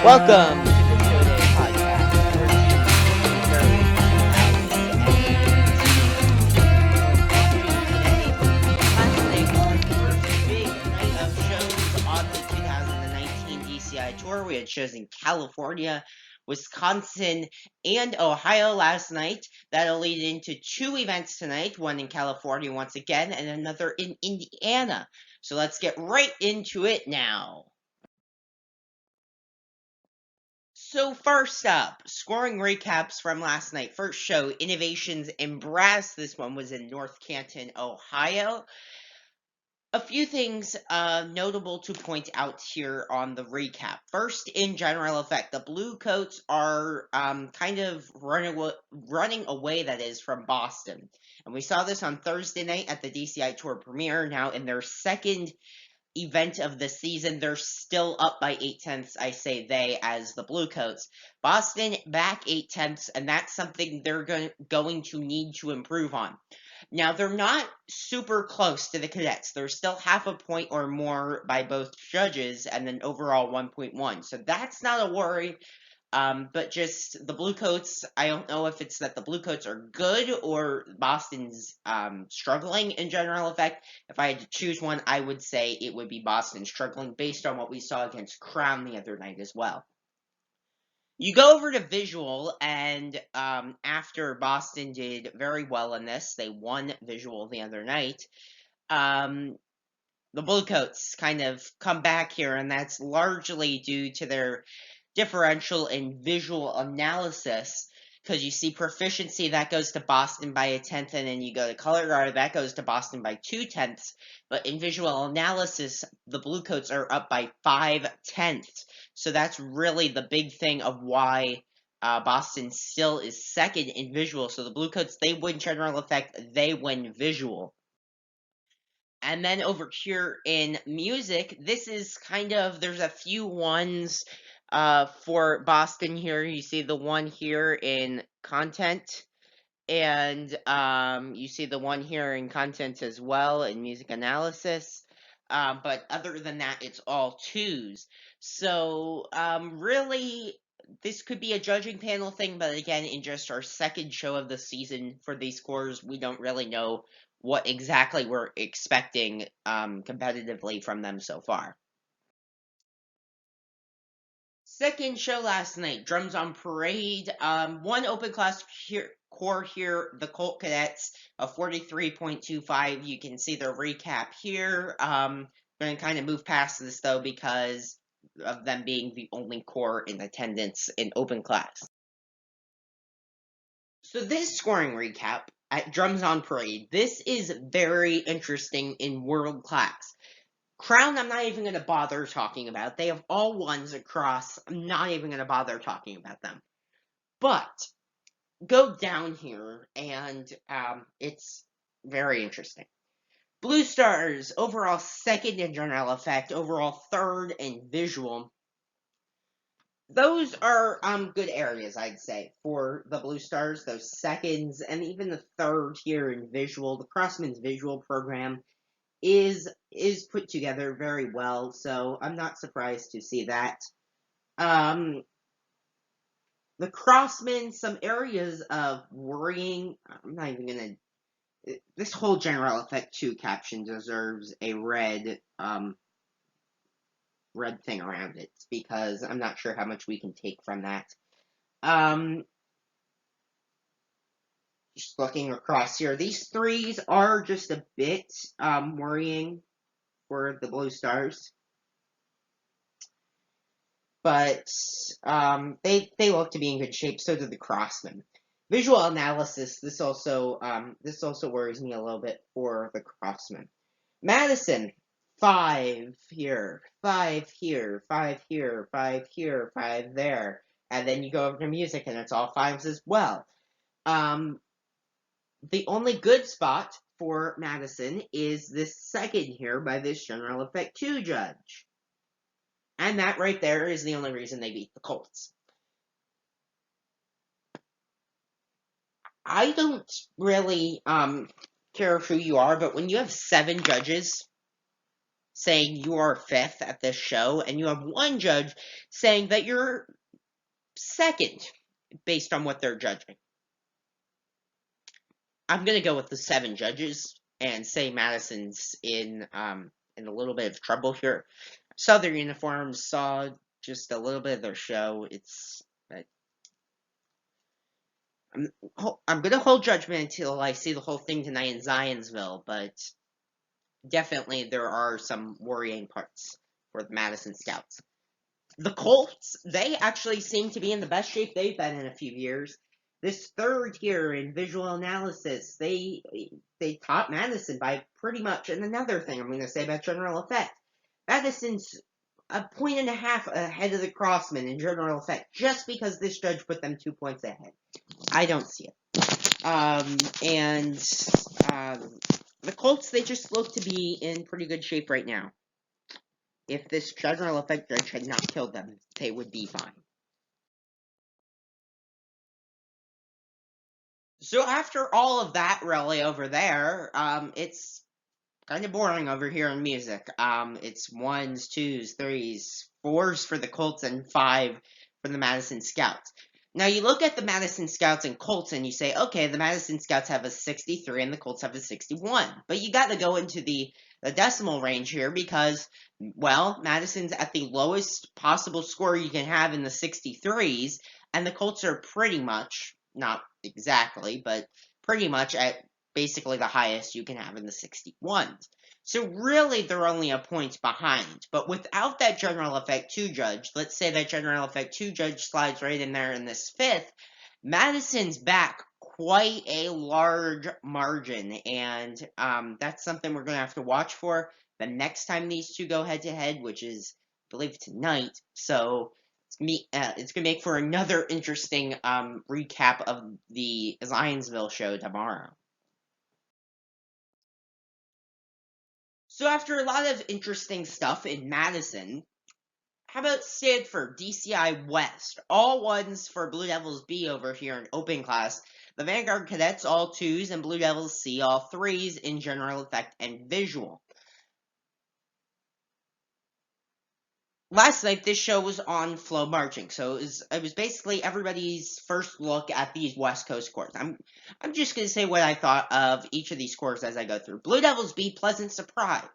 Welcome to the Show Day podcast for June 23rd, 2018. Today, last night, our first big night of shows on the 2019 DCI Tour. We had shows in California, Wisconsin, and Ohio last night. That'll lead into two events tonight, one in California once again, and another in Indiana. So let's get right into it now. So first up, scoring recaps from last night. First show, Innovations in Brass. This one was in North Canton, Ohio. A few things notable to point out here on the recap. First, in general effect, the Blue Coats are kind of running away, that is, from Boston. And we saw this on Thursday night at the DCI Tour premiere. Now in their second event of the season, they're still up by 0.8, I say they as the Blue Coats. Boston back 0.8, and that's something they're going to need to improve on. Now, they're not super close to the Cadets. They're still half a point or more by both judges, and then overall 1.1. So that's not a worry. But just the Blue Coats, I don't know if it's that the Blue Coats are good or Boston's struggling in general effect. If I had to choose one, I would say it would be Boston struggling based on what we saw against Crown the other night as well. You go over to visual, and after Boston did very well in this, they won visual the other night. The Blue Coats kind of come back here, and that's largely due to their differential in visual analysis, because you see proficiency, that goes to Boston by 0.1, and then you go to color guard, that goes to Boston by 0.2, but in visual analysis, the Blue Coats are up by 0.5. So that's really the big thing of why Boston still is second in visual. So the Blue Coats, they win general effect, they win visual. And then over here in music, this is kind of, there's a few ones for Boston here. You see the one here in content, and you see the one here in content as well in music analysis. But other than that, it's all 2s. So really, this could be a judging panel thing, but again, in just our second show of the season for these scores, we don't really know what exactly we're expecting competitively from them so far. Second show last night, Drums on Parade. One open class core here, the Colt Cadets, a 43.25. You can see their recap here. I'm going to kind of move past this, though, because of them being the only core in attendance in open class. So this scoring recap at Drums on Parade, this is very interesting in world class. Crown, I'm not even going to bother talking about. They have all ones across. I'm not even going to bother talking about them. But go down here, and it's very interesting. Blue Stars, overall second in general effect, overall third in visual. Those are good areas, I'd say, for the Blue Stars, those seconds, and even the third here in visual. The Crossman's visual program is put together very well, so I'm not surprised to see that. The Crossman, some areas of worrying. I'm not even gonna. This whole general effect 2 caption deserves a red thing around it, because I'm not sure how much we can take from that. Just looking across here, these 3s are just a bit worrying for the Blue Stars. But they look to be in good shape. So do the Crossmen. Visual analysis. This also worries me a little bit for the Crossmen. Madison, 5 here, 5 here, 5 here, 5 here, 5 there, and then you go over to music, and it's all 5s as well. The only good spot for Madison is this second here by this general effect 2 judge. And that right there is the only reason they beat the Colts. I don't really care who you are, but when you have 7 judges, saying you are fifth at this show, and you have one judge saying that you're second based on what they're judging. I'm gonna go with the 7 judges and say Madison's in a little bit of trouble here. Saw their uniforms, saw just a little bit of their show. I'm gonna hold judgment until I see the whole thing tonight in Zionsville, but definitely there are some worrying parts for the Madison Scouts. The Colts, they actually seem to be in the best shape they've been in a few years. This third year in visual analysis, they topped Madison by pretty much. And another thing I'm going to say about general effect, Madison's a point and a half ahead of the Crossmen in general effect, just because this judge put them 2 points ahead. I don't see it. The Colts, they just look to be in pretty good shape right now. If this general effect judge had not killed them, they would be fine. So after all of that really over there, it's kind of boring over here in music. It's 1s, 2s, 3s, 4s for the Colts and 5 for the Madison Scouts. Now you look at the Madison Scouts and Colts and you say, okay, the Madison Scouts have a 63 and the Colts have a 61. But you got to go into the decimal range here because, well, Madison's at the lowest possible score you can have in the 63s, and the Colts are pretty much, not exactly, but pretty much at basically the highest you can have in the 61s. So really, they're only a point behind. But without that general effect 2 judge, let's say that general effect 2 judge slides right in there in this 5th, Madison's back quite a large margin. And that's something we're going to have to watch for the next time these two go head-to-head, which is, I believe, tonight. So it's going to make for another interesting recap of the Zionsville show tomorrow. So after a lot of interesting stuff in Madison, how about Stanford, DCI West? All 1s for Blue Devils B over here in open class. The Vanguard Cadets all 2s and Blue Devils C all 3s in general effect and visual. Last night, this show was on flow marching, so it was basically everybody's first look at these West Coast scores. I'm just gonna say what I thought of each of these scores as I go through. Blue Devils B, pleasant surprise.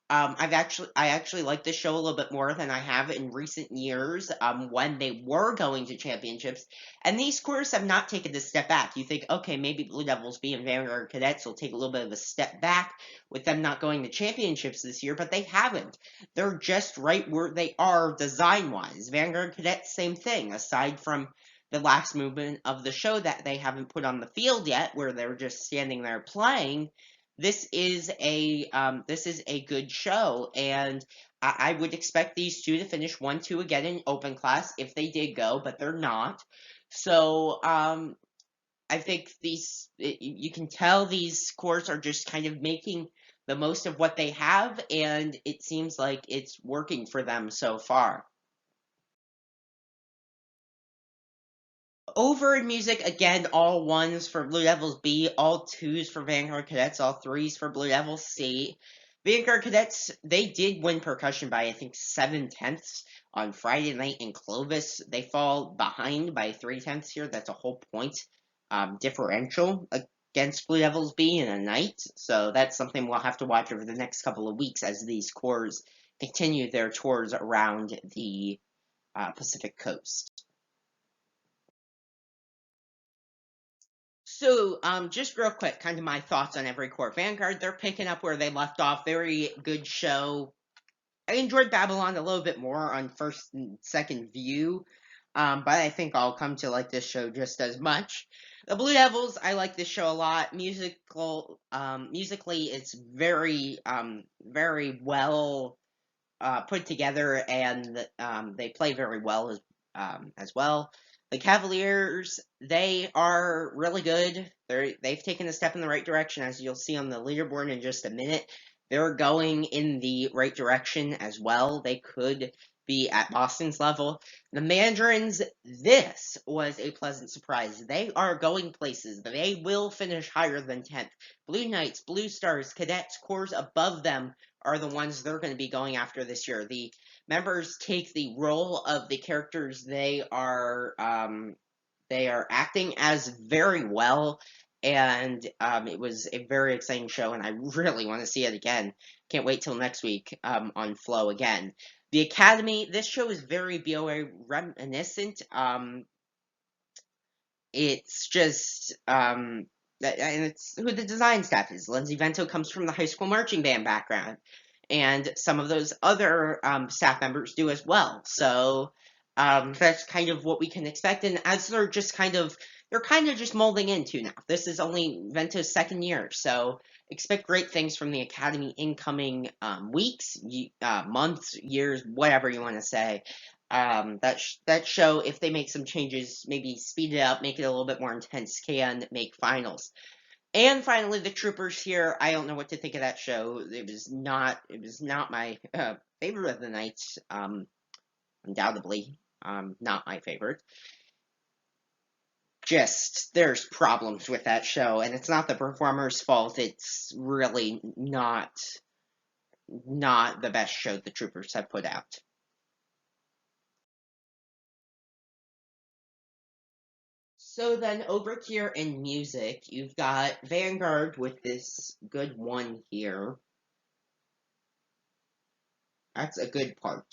I actually like this show a little bit more than I have in recent years, when they were going to championships, and these scores have not taken a step back. You think, okay, maybe Blue Devils B and Vanguard Cadets will take a little bit of a step back with them not going to championships this year, but they haven't. They're just right where they are design-wise. Vanguard Cadets, same thing, aside from the last movement of the show that they haven't put on the field yet, where they're just standing there playing. This is a good show, and I would expect these two to finish 1-2 again in open class if they did go, but they're not. So I think you can tell these scores are just kind of making the most of what they have, and it seems like it's working for them so far. Over in music, again, all 1s for Blue Devils B, all 2s for Vanguard Cadets, all 3s for Blue Devils C. Vanguard Cadets, they did win percussion by, I think, 7/10 on Friday night in Clovis. They fall behind by 3/10 here. That's a whole point differential against Blue Devils B in a night. So that's something we'll have to watch over the next couple of weeks as these corps continue their tours around the Pacific Coast. So, just real quick, kind of my thoughts on every corps. Vanguard, they're picking up where they left off. Very good show. I enjoyed Babylon a little bit more on first and second view, but I think I'll come to like this show just as much. The Blue Devils, I like this show a lot. Musically, it's very, very well put together, and they play very well as well. The Cavaliers, they are really good. They've taken a step in the right direction, as you'll see on the leaderboard in just a minute. They're going in the right direction as well. They could be at Boston's level. The Mandarins, this was a pleasant surprise. They are going places. They will finish higher than 10th. Blue Knights, Blue Stars, Cadets, Corps above them are the ones they're going to be going after this year. The members take the role of the characters they are acting as very well, and it was a very exciting show, and I really want to see it again. Can't wait till next week on Flow again. The Academy, this show is very BOA reminiscent. It's just and it's who the design staff is. Lindsay Vento comes from the high school marching band background, and some of those other staff members do as well. So that's kind of what we can expect. And as they're kind of just molding into now. This is only Vento's second year, so expect great things from the Academy in coming weeks, months, years, whatever you want to say. That show, if they make some changes, maybe speed it up, make it a little bit more intense, can make finals. And finally, the Troopers here. I don't know what to think of that show. It was not my favorite of the night. Undoubtedly, not my favorite. Just there's problems with that show, and it's not the performer's fault. It's really not the best show the Troopers have put out. So then over here in music, you've got Vanguard with this good one here. That's a good part.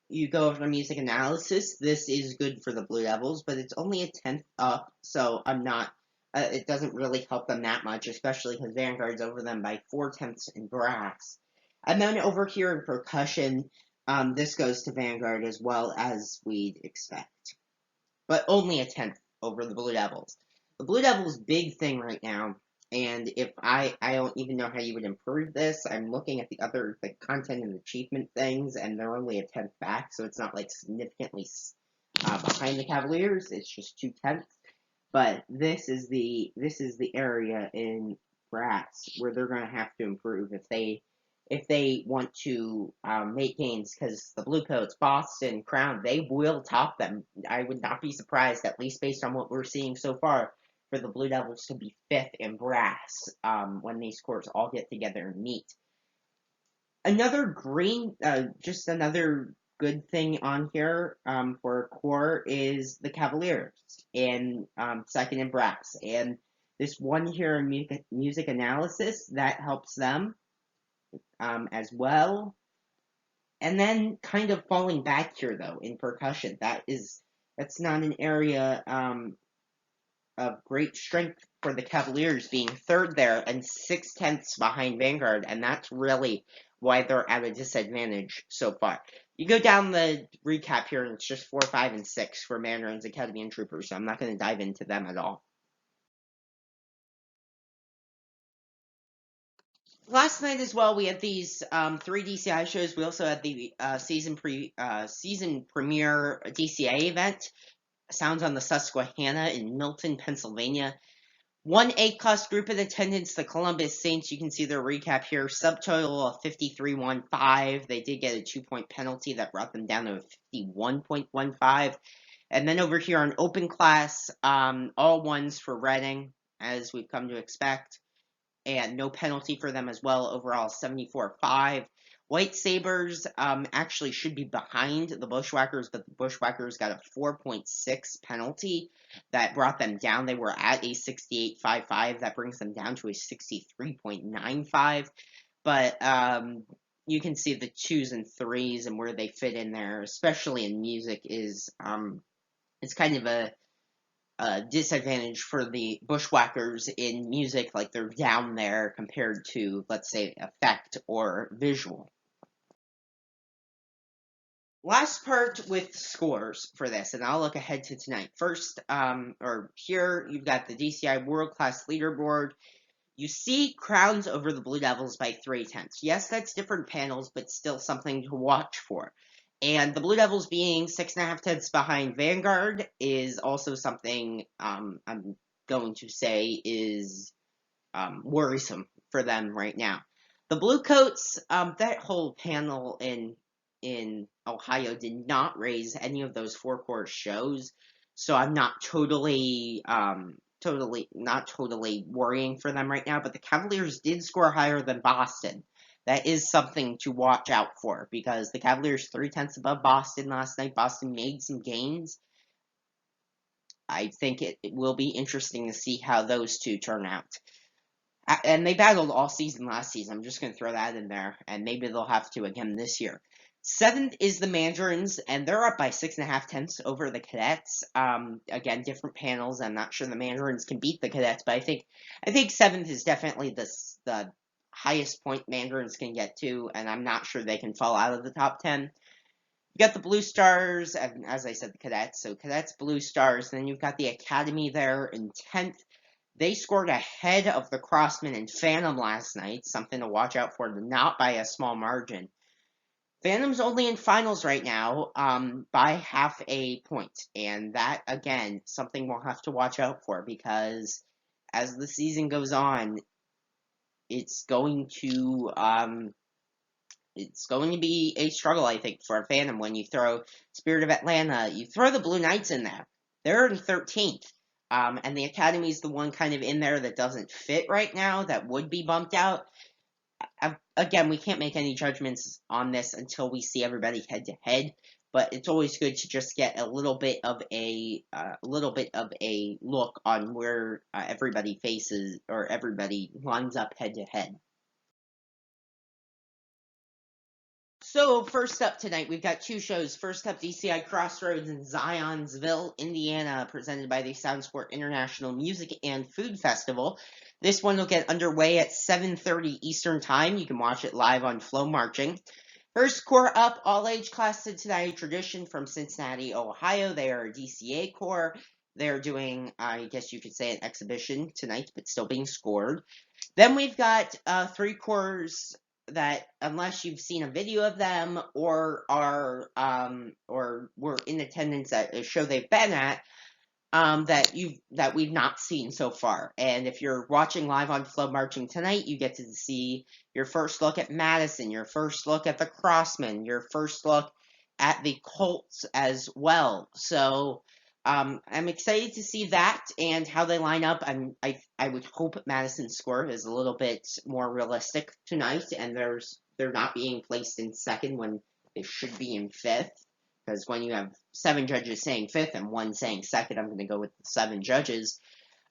You go over to music analysis. This is good for the Blue Devils, but it's only a 10th up, so I'm not. It doesn't really help them that much, especially because Vanguard's over them by 4/10 in brass. And then over here in percussion, this goes to Vanguard as well as we'd expect, but only a 10th over the Blue Devils. The Blue Devils' big thing right now, and if I don't even know how you would improve this. I'm looking at the other content and achievement things, and they're only a 10th back, so it's not like significantly behind the Cavaliers. It's just 2/10. But this is the area in brass where they're going to have to improve if they want to make gains, because the Bluecoats, Boston, Crown, they will top them. I would not be surprised, at least based on what we're seeing so far, for the Blue Devils to be 5th in brass when these cores all get together and meet. Just another good thing on here for core is the Cavaliers in 2nd in brass. And this one here in music analysis, that helps them as well. And then kind of falling back here though in percussion, that's not an area of great strength for the Cavaliers, being 3rd there and 6/10 behind Vanguard, and that's really why they're at a disadvantage so far. You go down the recap here, and it's just 4, 5, and 6 for Mandarins, Academy, and Troopers, so I'm not going to dive into them at all. Last night as well, we had these 3 DCI shows. We also had the season premiere DCA event. Sounds on the Susquehanna in Milton, Pennsylvania. One A-class group in attendance, the Columbus Saints. You can see their recap here. Subtotal of 53.15. They did get a 2-point penalty that brought them down to 51.15. And then over here on open class, all ones for Reading, as we've come to expect. And no penalty for them as well. Overall, 74.5. White Sabres actually should be behind the Bushwhackers, but the Bushwhackers got a 4.6 penalty that brought them down. They were at a 68.55. That brings them down to a 63.95. But you can see the 2s and 3s and where they fit in there, especially in music, is it's kind of a disadvantage for the Bushwhackers in music, like they're down there compared to, let's say, effect or visual. Last part with scores for this, and I'll look ahead to tonight. First, here you've got the DCI World Class Leaderboard. You see Crowns over the Blue Devils by 3/10. Yes, that's different panels, but still something to watch for. And the Blue Devils being 6.5 behind Vanguard is also something I'm going to say is worrisome for them right now. The Bluecoats, that whole panel in Ohio did not raise any of those 4-core shows, so I'm not totally worrying for them right now. But the Cavaliers did score higher than Boston. that is something to watch out for because the Cavaliers 3/10 above Boston last night. Boston made some gains. I think it will be interesting to see how those two turn out. And they battled all season last season. I'm just going to throw that in there, and maybe they'll have to again this year. Seventh is the Mandarins, and they're up by 6.5 tenths over the Cadets. Again, different panels. I'm not sure the Mandarins can beat the Cadets, but I think seventh is definitely the highest point Mandarins can get to, and I'm not sure they can fall out of the top 10. You got the Blue Stars, and as I said, the Cadets. So Cadets, Blue Stars. Then you've got the Academy there in 10th. They scored ahead of the Crossman and Phantom last night, something to watch out for, not by a small margin. Phantom's only in finals right now by half a point, and that, again, something we'll have to watch out for because as the season goes on, it's going to be a struggle, I think, for a Phantom when you throw Spirit of Atlanta, you throw the Blue Knights in there. They're in 13th. And the Academy is the one kind of in there that doesn't fit right now, that would be bumped out. Again, we can't make any judgments on this until we see everybody head to head, but it's always good to just get a little bit of a look on where everybody faces or everybody lines up head to head. So first up tonight, we've got two shows. First up, DCI Crossroads in Zionsville, Indiana, presented by the Sound Sport International Music and Food Festival. This one will get underway at 7:30 Eastern Time. You can watch it live on Flow Marching. First corps up, all-age class Cincinnati Tradition from Cincinnati, Ohio. They are a DCA corps. They're doing, I guess you could say, an exhibition tonight, but still being scored. Then we've got three corps that, unless you've seen a video of them or were in attendance at a show they've been at, that we've not seen so far. And if you're watching live on Flow Marching tonight, you get to see your first look at Madison, your first look at the Crossmen, your first look at the Colts as well. So I'm excited to see that and how they line up. I would hope Madison's score is a little bit more realistic tonight, and they're not being placed in second when they should be in fifth. Because when you have 7 judges saying fifth and 1 saying second, I'm going to go with the 7 judges.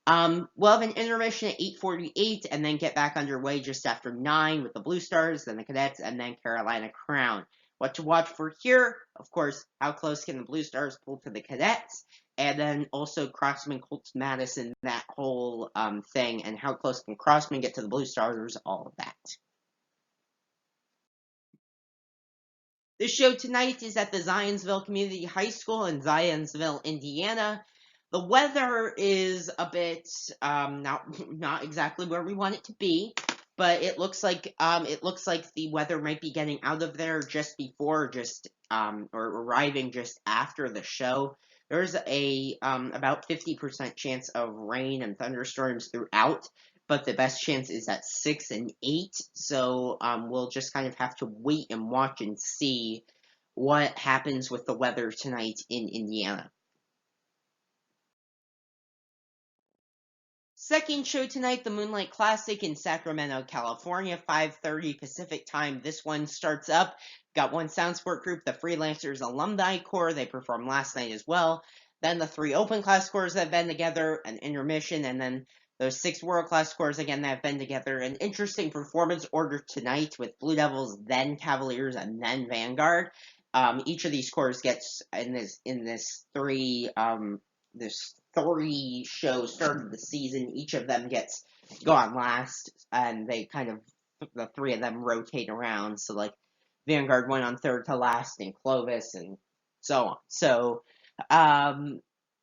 We'll have an intermission at 8:48 and then get back underway just after 9 with the Blue Stars, then the Cadets, and then Carolina Crown. What to watch for here? Of course, how close can the Blue Stars pull to the Cadets? And then also Crossman, Colts, Madison, that whole thing, and how close can Crossman get to the Blue Stars? All of that. This show tonight is at the Zionsville Community High School in Zionsville, Indiana. The weather is a bit not exactly where we want it to be, but it looks like the weather might be getting out of there just before, or arriving just after the show. There's a about 50% chance of rain and thunderstorms throughout, but the best chance is at 6 and 8. So we'll just kind of have to wait and watch and see what happens with the weather tonight in Indiana. Second show tonight, the Moonlight Classic in Sacramento, California, 5:30 Pacific Time. This one starts up. Got one sound sport group, the Freelancers Alumni Corps. They performed last night as well. Then the 3 open class corps that have been together, an intermission, and then those 6 world class corps again that have been together. An interesting performance order tonight with Blue Devils, then Cavaliers, and then Vanguard. Each of these corps gets in this 3 show started the season. Each of them gets gone last, and they kind of, the 3 of them rotate around. So like Vanguard went on third to last in Clovis and so on. So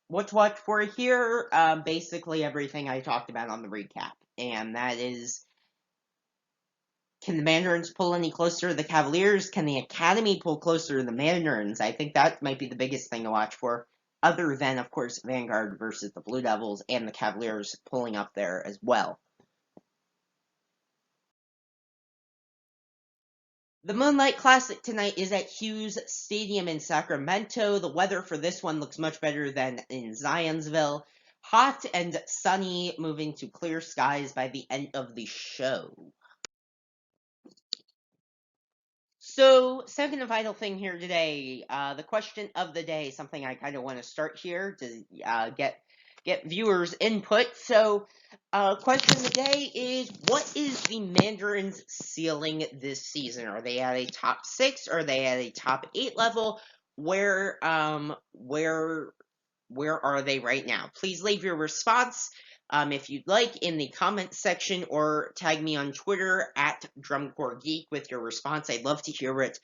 what to watch for here? Basically everything I talked about on the recap. And that is, can the Mandarins pull any closer to the Cavaliers? Can the Academy pull closer to the Mandarins? I think that might be the biggest thing to watch for. Other than, of course, Vanguard versus the Blue Devils and the Cavaliers pulling up there as well. The Moonlight Classic tonight is at Hughes Stadium in Sacramento. The weather for this one looks much better than in Zionsville. Hot and sunny, moving to clear skies by the end of the show. So, second and final thing here today, the question of the day, something I kind of want to start here to get viewers' input. So, question of the day is, what is the Mandarins' ceiling this season? Are they at a top 6? Are they at a top 8 level? Where are they right now? Please leave your response, if you'd like, in the comments section, or tag me on Twitter at DrumCoreGeek with your response. I'd love to hear what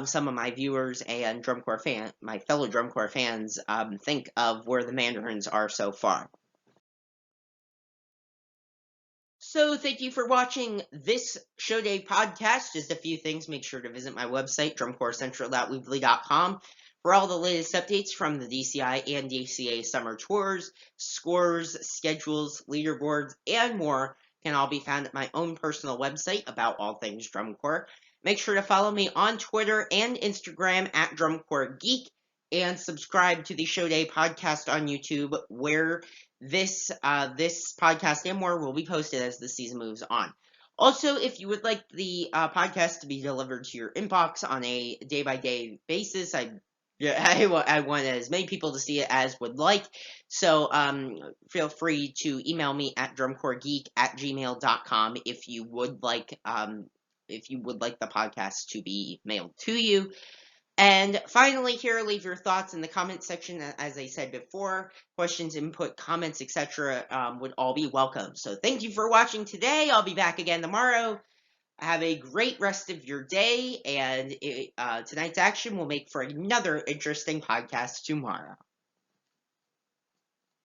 some of my viewers and my fellow Drumcore fans, think of where the Mandarins are so far. So thank you for watching this Show Day podcast. Just a few things. Make sure to visit my website, drumcorecentral.weebly.com, for all the latest updates from the DCI and DCA summer tours, scores, schedules, leaderboards, and more can all be found at my own personal website about all things drumcore. Make sure to follow me on Twitter and Instagram at DrumCoreGeek, and subscribe to the Show Day podcast on YouTube, where this podcast and more will be posted as the season moves on. Also, if you would like the podcast to be delivered to your inbox on a day-by-day basis, I want as many people to see it as would like. So feel free to email me at drumcoregeek@gmail.com if you would like the podcast to be mailed to you. And finally, here, leave your thoughts in the comment section. As I said before, questions, input, comments, etc. Would all be welcome. So thank you for watching today. I'll be back again tomorrow. Have a great rest of your day, and tonight's action will make for another interesting podcast tomorrow.